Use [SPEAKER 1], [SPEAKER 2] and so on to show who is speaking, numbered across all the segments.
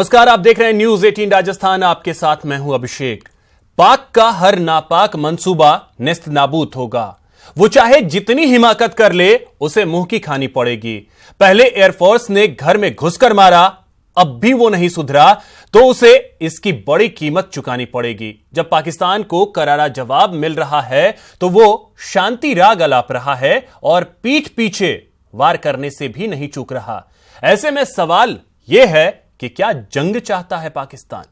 [SPEAKER 1] नमस्कार, आप देख रहे हैं न्यूज 18 राजस्थान। आपके साथ मैं हूं अभिषेक। पाक का हर नापाक मंसूबा नेस्त नाबूद होगा। वो चाहे जितनी हिमाकत कर ले, उसे मुंह की खानी पड़ेगी। पहले एयरफोर्स ने घर में घुसकर मारा, अब भी वो नहीं सुधरा तो उसे इसकी बड़ी कीमत चुकानी पड़ेगी। जब पाकिस्तान को करारा जवाब मिल रहा है तो वो शांति राग अलाप रहा है और पीठ पीछे वार करने से भी नहीं चूक रहा। ऐसे में सवाल यह है कि क्या जंग चाहता है पाकिस्तान?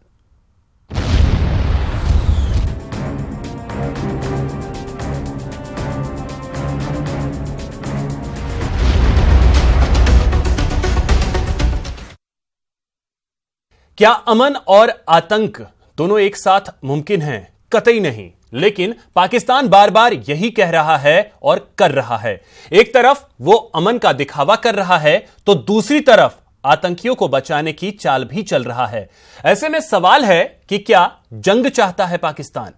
[SPEAKER 1] क्या अमन और आतंक दोनों एक साथ मुमकिन हैं? कतई नहीं। लेकिन पाकिस्तान बार बार यही कह रहा है और कर रहा है। एक तरफ वो अमन का दिखावा कर रहा है तो दूसरी तरफ आतंकियों को बचाने की चाल भी चल रहा है। ऐसे में सवाल है कि क्या जंग चाहता है पाकिस्तान?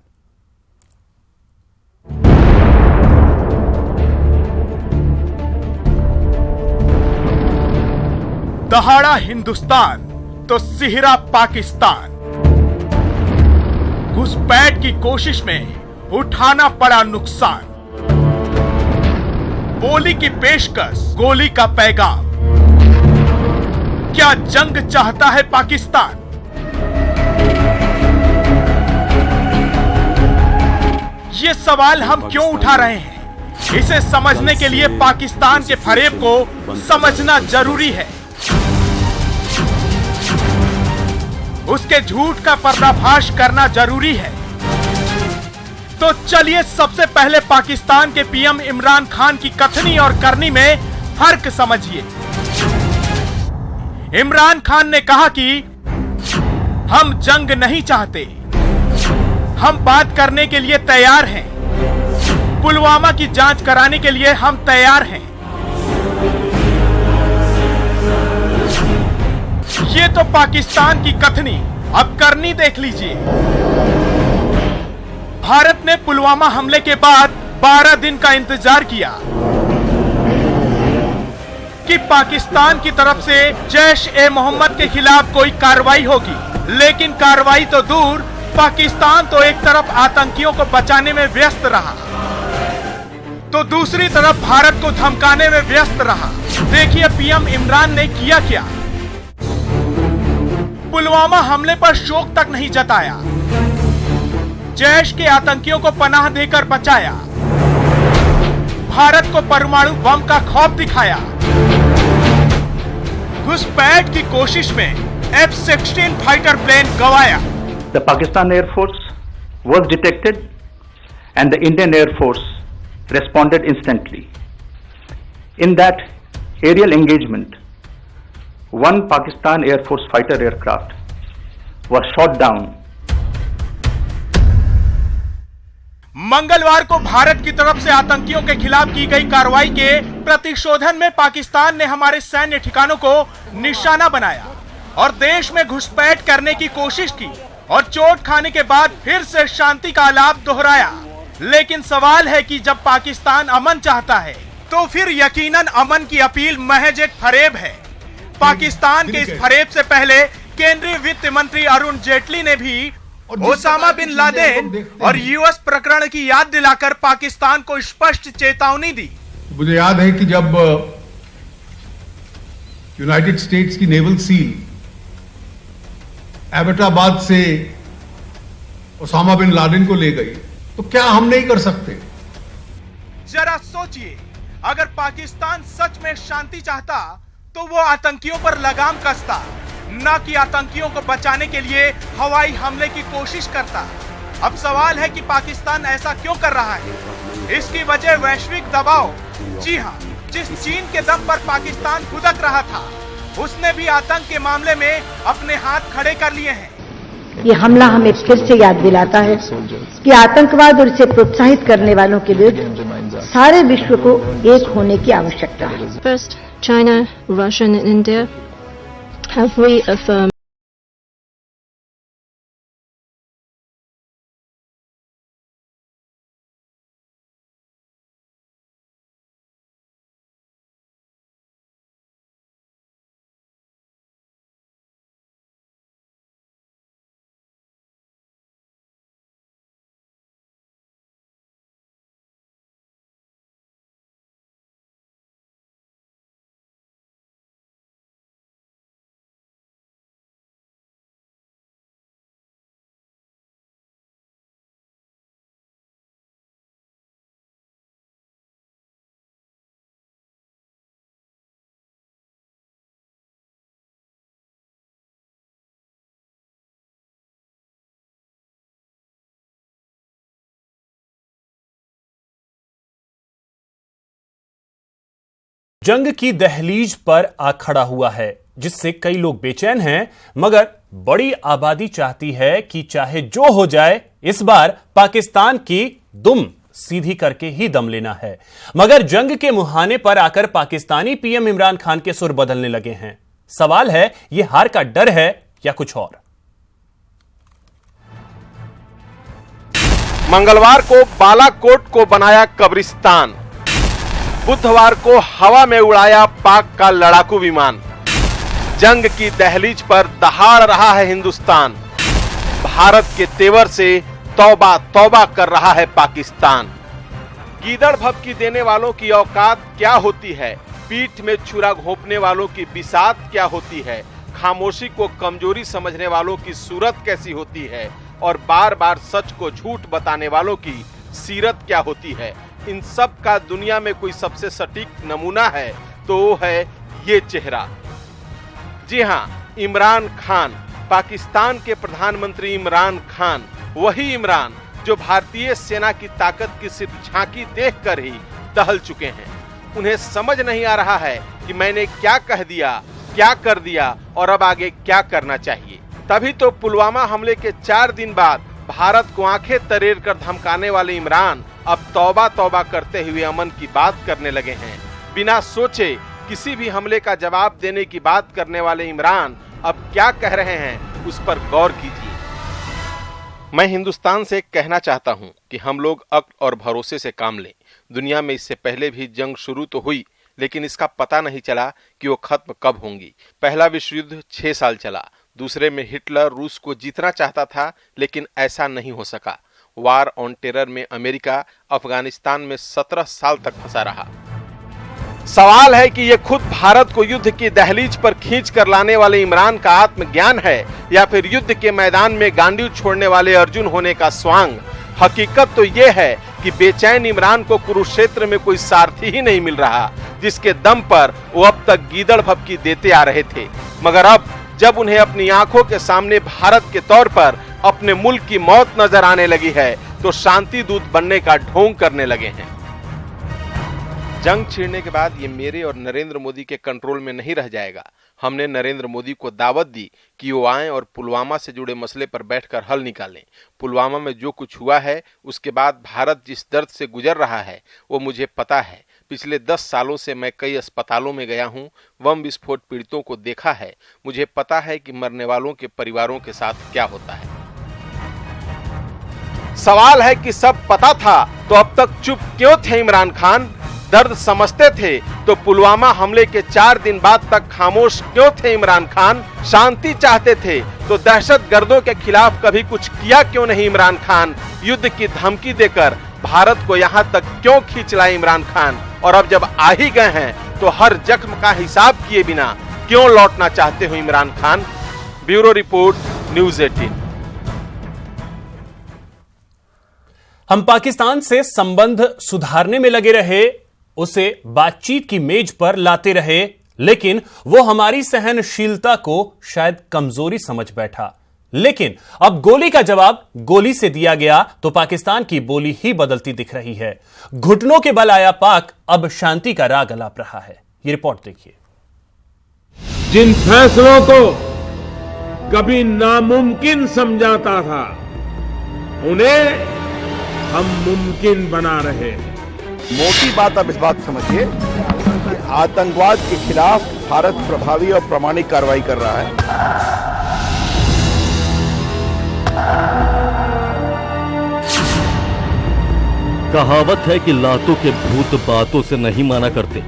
[SPEAKER 2] दहाड़ा हिंदुस्तान तो सिहरा पाकिस्तान। घुसपैठ की कोशिश में उठाना पड़ा नुकसान। बोली की पेशकश, गोली का पैगाम। क्या जंग चाहता है पाकिस्तान? ये सवाल हम क्यों उठा रहे हैं? इसे समझने के लिए पाकिस्तान के फरेब को समझना जरूरी है। उसके झूठ का पर्दाफाश करना जरूरी है। तो चलिए सबसे पहले पाकिस्तान के पीएम इमरान खान की कथनी और करनी में फर्क समझिए। इमरान खान ने कहा कि हम जंग नहीं चाहते, हम बात करने के लिए तैयार हैं। पुलवामा की जांच कराने के लिए हम तैयार हैं। ये तो पाकिस्तान की कथनी, अब करनी देख लीजिए। भारत ने पुलवामा हमले के बाद 12 दिन का इंतजार किया कि पाकिस्तान की तरफ से जैश-ए-मोहम्मद के खिलाफ कोई कार्रवाई होगी। लेकिन कार्रवाई तो दूर, पाकिस्तान तो एक तरफ आतंकियों को बचाने में व्यस्त रहा तो दूसरी तरफ भारत को धमकाने में व्यस्त रहा। देखिए पीएम इमरान ने किया क्या। पुलवामा हमले पर शोक तक नहीं जताया, जैश के आतंकियों को पनाह देकर बचाया, भारत को परमाणु बम का खौफ दिखाया। घुसपैठ की कोशिश में F-16 फाइटर प्लेन गवाया।
[SPEAKER 3] The Pakistan Air Force was detected and the Indian Air Force responded instantly. In that aerial engagement, one Pakistan Air Force fighter aircraft was shot down.
[SPEAKER 2] मंगलवार को भारत की तरफ से आतंकियों के खिलाफ की गई कार्रवाई के प्रतिशोधन में पाकिस्तान ने हमारे सैन्य ठिकानों को निशाना बनाया और देश में घुसपैठ करने की कोशिश की और चोट खाने के बाद फिर से शांति का आलाप दोहराया। लेकिन सवाल है कि जब पाकिस्तान अमन चाहता है तो फिर यकीनन अमन की अपील महज एक फरेब है। पाकिस्तान के इस फरेब से पहले केंद्रीय वित्त मंत्री अरुण जेटली ने भी ओसामा बिन लादेन और यूएस प्रकरण की याद दिलाकर पाकिस्तान को स्पष्ट चेतावनी दी।
[SPEAKER 4] मुझे याद है कि जब यूनाइटेड स्टेट्स की नेवल सील एबटाबाद से ओसामा बिन लादेन को ले गई तो क्या हम नहीं कर सकते?
[SPEAKER 2] जरा सोचिए, अगर पाकिस्तान सच में शांति चाहता तो वो आतंकियों पर लगाम कसता, न कि आतंकियों को बचाने के लिए हवाई हमले की कोशिश करता। अब सवाल है कि पाकिस्तान ऐसा क्यों कर रहा है? इसकी वजह वैश्विक दबाव। जी हाँ, जिस चीन के दम पर पाकिस्तान खुदक रहा था, उसने भी आतंक के मामले में अपने हाथ खड़े कर लिए हैं।
[SPEAKER 5] ये हमला हमें फिर से याद दिलाता है कि आतंकवाद और इसे प्रोत्साहित करने वालों के विरुद्ध सारे विश्व को एक होने की आवश्यकता है।
[SPEAKER 6] First, China, Russia and India have reaffirmed
[SPEAKER 1] जंग की दहलीज पर आ खड़ा हुआ है, जिससे कई लोग बेचैन हैं, मगर बड़ी आबादी चाहती है कि चाहे जो हो जाए, इस बार पाकिस्तान की दुम सीधी करके ही दम लेना है। मगर जंग के मुहाने पर आकर पाकिस्तानी पीएम इमरान खान के सुर बदलने लगे हैं। सवाल है, यह हार का डर है या कुछ और?
[SPEAKER 7] मंगलवार को बालाकोट को बनाया कब्रिस्तान, बुधवार को हवा में उड़ाया पाक का लड़ाकू विमान। जंग की दहलीज पर दहाड़ रहा है हिंदुस्तान, भारत के तेवर से तौबा तौबा कर रहा है पाकिस्तान। गीदड़ भभकी देने वालों की औकात क्या होती है, पीठ में छुरा घोंपने वालों की बिसात क्या होती है, खामोशी को कमजोरी समझने वालों की सूरत कैसी होती है, और बार बार सच को झूठ बताने वालों की सीरत क्या होती है। इन सब का दुनिया में कोई सबसे सटीक नमूना है तो वो है ये चेहरा। जी हां, इमरान खान, पाकिस्तान के प्रधानमंत्री इमरान खान, वही इमरान जो भारतीय सेना की ताकत की सिर्फ झांकी देखकर ही दहल चुके हैं। उन्हें समझ नहीं आ रहा है कि मैंने क्या कह दिया, क्या कर दिया और अब आगे क्या करना चाहिए। तभी तो पुलवामा हमले के 4 दिन बाद भारत को आंखें तरेर कर धमकाने वाले इमरान अब तौबा तौबा करते हुए अमन की बात करने लगे हैं। बिना सोचे किसी भी हमले का जवाब देने की बात करने वाले इमरान अब क्या कह रहे हैं, उस पर गौर कीजिए। मैं हिंदुस्तान से कहना चाहता हूं कि हम लोग अक्ल और भरोसे से काम लें। दुनिया में इससे पहले भी जंग शुरू तो हुई, लेकिन इसका पता नहीं चला कि वो खत्म कब होंगी। पहला विश्व युद्ध 6 साल चला, दूसरे में हिटलर रूस को जीतना चाहता था, लेकिन ऐसा नहीं हो सका। वार ऑन टेरर में अमेरिका अफगानिस्तान में 17 साल तक फंसा रहा। सवाल है कि ये खुद भारत को युद्ध की दहलीज पर खींच कर लाने वाले इमरान का आत्मज्ञान है या फिर युद्ध के मैदान में गांडीव छोड़ने वाले अर्जुन होने का स्वांग। हकीकत तो ये है कि बेचैन इमरान को कुरुक्षेत्र में कोई सारथी ही नहीं मिल रहा, जिसके दम पर वो अब तक गीदड़ भभकी देते आ रहे थे। मगर अब जब उन्हें अपनी आंखों के सामने भारत के तौर पर अपने मुल्क की मौत नजर आने लगी है, तो शांति दूत बनने का ढोंग करने लगे हैं। जंग छिड़ने के बाद ये मेरे और नरेंद्र मोदी के कंट्रोल में नहीं रह जाएगा। हमने नरेंद्र मोदी को दावत दी कि वो आएं और पुलवामा से जुड़े मसले पर बैठकर हल निकालें। पुलवामा में जो कुछ हुआ है, उसके बाद भारत जिस दर्द से गुजर रहा है, वो मुझे पता है। पिछले 10 सालों से मैं कई अस्पतालों में गया हूं, बम विस्फोट पीड़ितों को देखा है। मुझे पता है कि मरने वालों के परिवारों के साथ क्या होता है। सवाल है कि सब पता था तो अब तक चुप क्यों थे इमरान खान? दर्द समझते थे तो पुलवामा हमले के 4 दिन बाद तक खामोश क्यों थे इमरान खान? शांति चाहते थे तो दहशतगर्दों के खिलाफ कभी कुछ किया क्यों नहीं इमरान खान? युद्ध की धमकी देकर भारत को यहाँ तक क्यों खींच लाए इमरान खान? और अब जब आ ही गए हैं तो हर जख्म का हिसाब किए बिना क्यों लौटना चाहते हो Imran Khan? Bureau report, news 18।
[SPEAKER 1] हम पाकिस्तान से संबंध सुधारने में लगे रहे, उसे बातचीत की मेज पर लाते रहे, लेकिन वो हमारी सहनशीलता को शायद कमजोरी समझ बैठा। लेकिन अब गोली का जवाब गोली से दिया गया तो पाकिस्तान की बोली ही बदलती दिख रही है। घुटनों के बल आया पाक अब शांति का राग अलाप रहा है। ये रिपोर्ट देखिए।
[SPEAKER 8] जिन फैसलों को कभी नामुमकिन समझाता था, उन्हें हम मुमकिन बना रहे हैं।
[SPEAKER 9] मोटी बात अब इस बात समझिए कि आतंकवाद के खिलाफ भारत प्रभावी और प्रामाणिक कार्रवाई कर रहा है।
[SPEAKER 10] कहावत है कि लातों के भूत बातों से नहीं माना करते,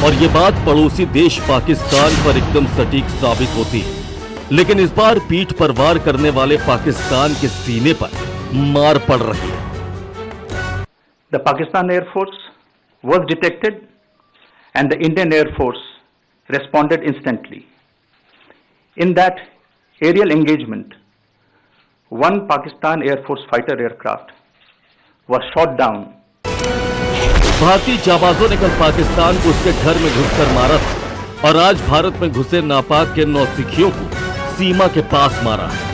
[SPEAKER 10] और ये बात पड़ोसी देश पाकिस्तान पर एकदम सटीक साबित होती है। लेकिन इस बार पीठ पर वार करने वाले पाकिस्तान के सीने पर मार पड़ रही है।
[SPEAKER 3] The Pakistan Air Force was detected and the Indian Air Force responded instantly. In that aerial engagement, one Pakistan Air Force fighter aircraft was shot down.
[SPEAKER 10] भारतीय जाबाजों ने कल पाकिस्तान को उसके घर में घुसकर मारा था, और आज भारत में घुसे नापाक के नौसिखियों को सीमा के पास मारा है।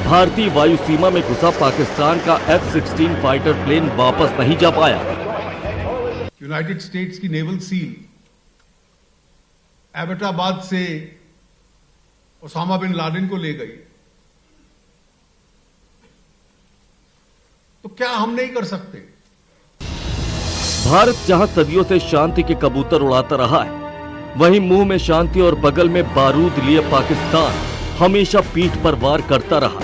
[SPEAKER 10] भारतीय वायु सीमा में घुसा पाकिस्तान का F-16 फाइटर प्लेन वापस नहीं जा पाया।
[SPEAKER 4] यूनाइटेड स्टेट्स की नेवल सील एबटाबाद से ओसामा बिन लादेन को ले गई, तो क्या हम नहीं कर सकते?
[SPEAKER 10] भारत जहां सदियों से शांति के कबूतर उड़ाता रहा है, वहीं मुंह में शांति और बगल में बारूद लिए पाकिस्तान हमेशा पीठ पर वार करता रहा।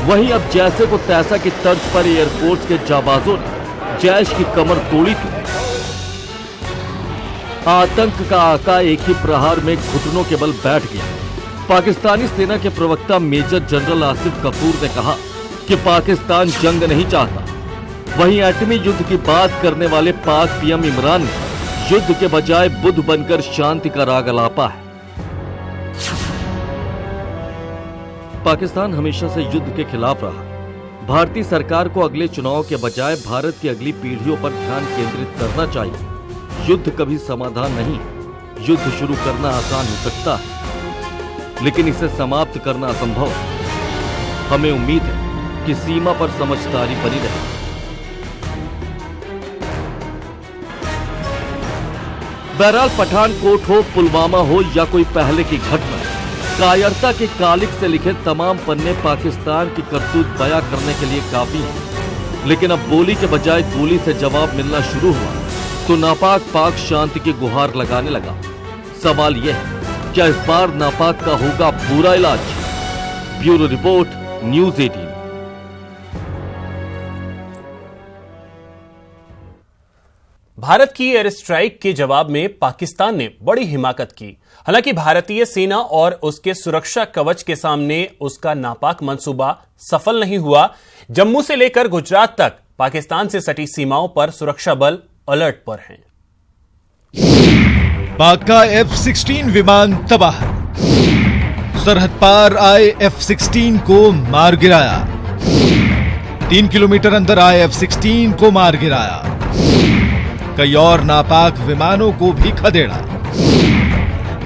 [SPEAKER 10] वहीं अब जैसे को तैसा की तर्ज पर एयरफोर्स के जाबाजों ने जैश की कमर तोड़ी थी। आतंक का आका एक ही प्रहार में घुटनों के बल बैठ गया। पाकिस्तानी सेना के प्रवक्ता मेजर जनरल आसिफ कपूर ने कहा कि पाकिस्तान जंग नहीं चाहता। वहीं एटमी युद्ध की बात करने वाले पाक पीएम इमरान ने युद्ध के बजाय बुद्ध बनकर शांति का राग अलापा है। पाकिस्तान हमेशा से युद्ध के खिलाफ रहा। भारतीय सरकार को अगले चुनाव के बजाय भारत की अगली पीढ़ियों पर ध्यान केंद्रित करना चाहिए। युद्ध कभी समाधान नहीं। युद्ध शुरू करना आसान हो सकता है, लेकिन इसे समाप्त करना असंभव है। हमें उम्मीद है कि सीमा पर समझदारी बनी रहे। बहरहाल पठानकोट हो, पुलवामा हो या कोई पहले की घटना, कायरता के कालिक से लिखे तमाम पन्ने पाकिस्तान की करतूत बयां करने के लिए काफी हैं। लेकिन अब बोली के बजाय गोली से जवाब मिलना शुरू हुआ तो नापाक पाक शांति की गुहार लगाने लगा। सवाल यह है, क्या इस बार नापाक का होगा पूरा इलाज? Bureau report, news 18।
[SPEAKER 1] भारत की एयर स्ट्राइक के जवाब में पाकिस्तान ने बड़ी हिमाकत की। हालांकि भारतीय सेना और उसके सुरक्षा कवच के सामने उसका नापाक मंसूबा सफल नहीं हुआ। जम्मू से लेकर गुजरात तक पाकिस्तान से सटी सीमाओं पर सुरक्षा बल अलर्ट पर हैं।
[SPEAKER 11] पाक का F-16 विमान तबाह, सरहद पार आए F-16 को मार गिराया। 3 किलोमीटर अंदर आए F-16 को मार गिराया। कई और नापाक विमानों को भी खदेड़ा।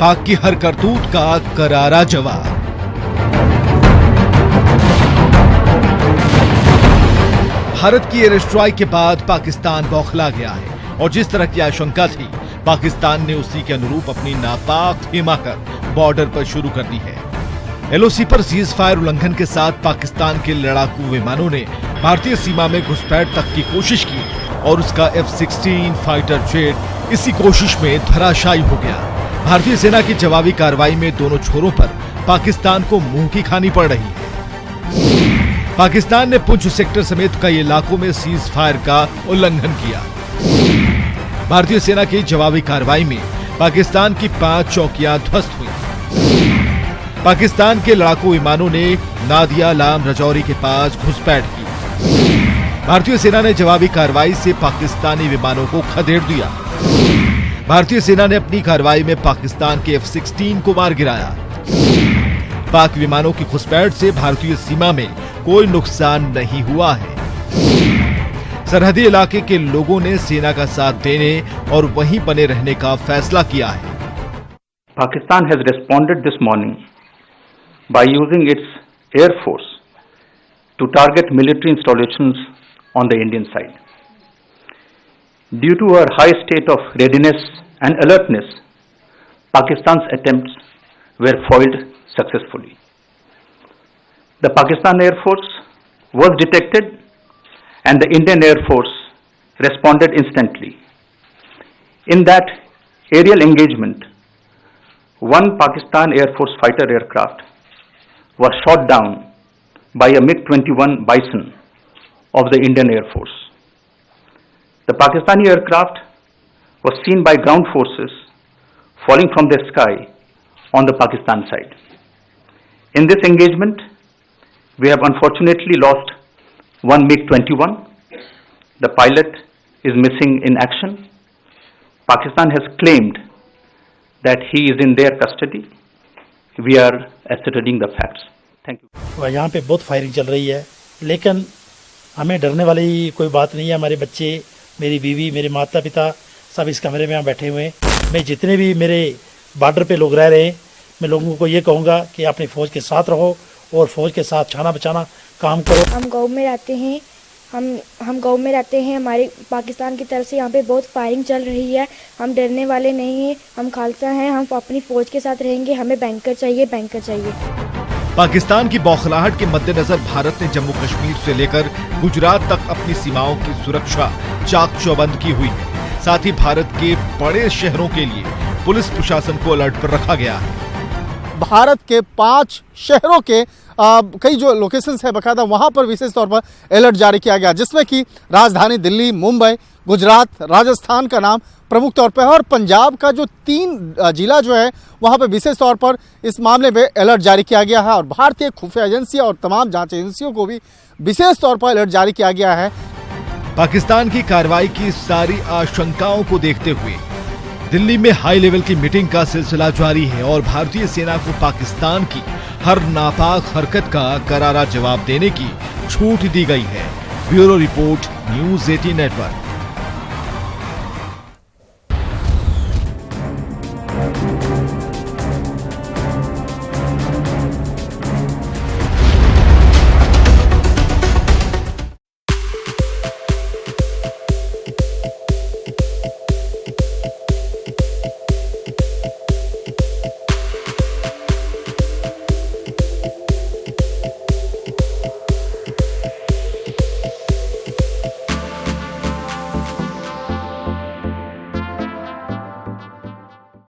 [SPEAKER 11] पाक की हर करतूत का करारा जवाब। भारत की एयर स्ट्राइक के बाद पाकिस्तान बौखला गया है और जिस तरह की आशंका थी, पाकिस्तान ने उसी के अनुरूप अपनी नापाक हिमाकत बॉर्डर पर शुरू कर दी है। एलओसी पर सीज फायर उल्लंघन के साथ पाकिस्तान के लड़ाकू विमानों ने भारतीय सीमा में घुसपैठ तक की कोशिश की और उसका F-16 फाइटर जेट इसी कोशिश में धराशायी हो गया। भारतीय सेना की जवाबी कार्रवाई में दोनों छोरों पर पाकिस्तान को मुंह की खानी पड़ रही है। पाकिस्तान ने पुंछ सेक्टर समेत कई इलाकों में सीज फायर का उल्लंघन किया। भारतीय सेना की जवाबी कार्रवाई में पाकिस्तान की 5 चौकियां ध्वस्त हुई। पाकिस्तान के लड़ाकू विमानों ने नादिया लाम रजौरी के पास घुसपैठ की। भारतीय सेना ने जवाबी कार्रवाई से पाकिस्तानी विमानों को खदेड़ दिया। भारतीय सेना ने अपनी कार्रवाई में पाकिस्तान के F-16 को मार गिराया। पाक विमानों की घुसपैठ से भारतीय सीमा में कोई नुकसान नहीं हुआ है। सरहदी इलाके के लोगों ने सेना का साथ देने और वहीं बने रहने का फैसला किया है।
[SPEAKER 3] Pakistan has responded this morning by using its air force to target military installations on the Indian side. Due to our high state of readiness and alertness, Pakistan's attempts were foiled successfully. The Pakistan Air Force was detected and the Indian Air Force responded instantly. In that aerial engagement, one Pakistan Air Force fighter aircraft was shot down by a MiG-21 Bison of the Indian Air Force. The Pakistani aircraft was seen by ground forces falling from the sky on the Pakistan side. In this engagement, we have unfortunately lost one MiG-21. The pilot is missing in action. Pakistan has claimed that he is in their custody. We are ascertaining the facts. Thank you.
[SPEAKER 12] यहाँ पे बहुत firing चल रही है, लेकिन हमें डरने वाली कोई बात नहीं है। हमारे बच्चे, मेरी बीवी, मेरे माता पिता सब इस कमरे में यहाँ बैठे हुए हैं। मैं जितने भी मेरे बॉर्डर पे लोग रह रहे हैं, मैं लोगों को ये कहूँगा कि अपनी फ़ौज के साथ रहो और फ़ौज के साथ छाना बचाना काम करो।
[SPEAKER 13] हम गाँव में रहते हैं, हम गांव में रहते हैं, हमारे पाकिस्तान की तरफ से यहाँ पे बहुत फायरिंग चल रही है। हम डरने वाले नहीं हैं, हम खालसा हैं, हम अपनी फौज के साथ रहेंगे। हमें बैंकर चाहिए, बैंकर चाहिए।
[SPEAKER 11] पाकिस्तान की बौखलाहट के मद्देनजर भारत ने जम्मू कश्मीर से लेकर गुजरात तक अपनी सीमाओं की सुरक्षा चाक चौबंद की हुई है। साथ ही भारत के बड़े शहरों के लिए पुलिस प्रशासन को अलर्ट पर रखा गया है।
[SPEAKER 14] भारत के 5 शहरों के कई जो लोकेशंस है बकायदा वहां पर विशेष तौर पर अलर्ट जारी किया गया, जिसमें कि राजधानी दिल्ली, मुंबई, गुजरात, राजस्थान का नाम प्रमुख तौर पर है और पंजाब का जो 3 जिला जो है वहां पर विशेष तौर पर इस मामले में अलर्ट जारी किया गया है। और भारतीय खुफिया एजेंसियां और तमाम जांच एजेंसियों को भी विशेष तौर पर अलर्ट जारी किया गया है।
[SPEAKER 11] पाकिस्तान की कार्रवाई की सारी आशंकाओं को देखते हुए दिल्ली में हाई लेवल की मीटिंग का सिलसिला जारी है और भारतीय सेना को पाकिस्तान की हर नापाक हरकत का करारा जवाब देने की छूट दी गई है। Bureau report, news 18 network.